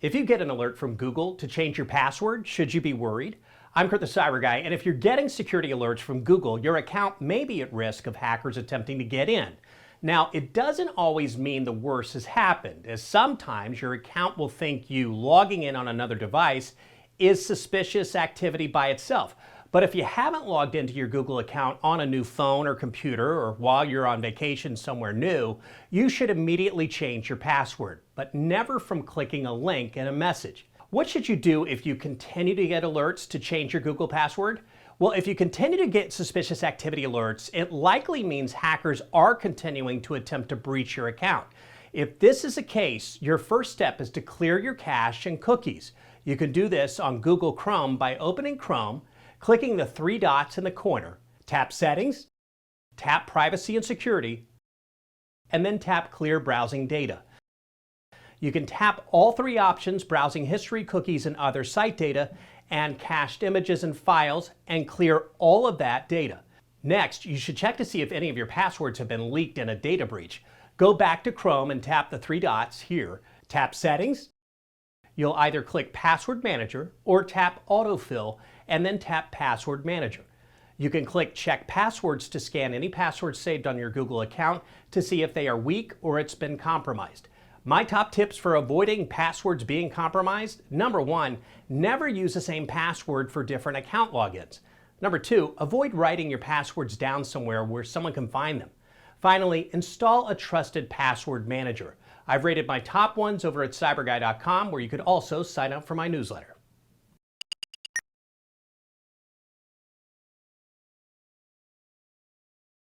If you get an alert from Google to change your password, should you be worried? I'm Kurt the CyberGuy, and if you're getting security alerts from Google, your account may be at risk of hackers attempting to get in. Now, it doesn't always mean the worst has happened, as sometimes your account will think you logging in on another device is suspicious activity by itself. But if you haven't logged into your Google account on a new phone or computer, or while you're on vacation somewhere new, you should immediately change your password, but never from clicking a link in a message. What should you do if you continue to get alerts to change your Google password? Well, if you continue to get suspicious activity alerts, it likely means hackers are continuing to attempt to breach your account. If this is the case, your first step is to clear your cache and cookies. You can do this on Google Chrome by opening Chrome, clicking the three dots in the corner, tap Settings, tap Privacy and Security, and then tap Clear Browsing Data. You can tap all three options, browsing history, cookies, and other site data, and cached images and files, and clear all of that data. Next, you should check to see if any of your passwords have been leaked in a data breach. Go back to Chrome and tap the three dots here, tap Settings. You'll either click Password Manager or tap Autofill and then tap Password Manager. You can click Check Passwords to scan any passwords saved on your Google account to see if they are weak or it's been compromised. My top tips for avoiding passwords being compromised: number one, never use the same password for different account logins. Number two, avoid writing your passwords down somewhere where someone can find them. Finally, install a trusted password manager. I've rated my top ones over at cyberguy.com, where you could also sign up for my newsletter.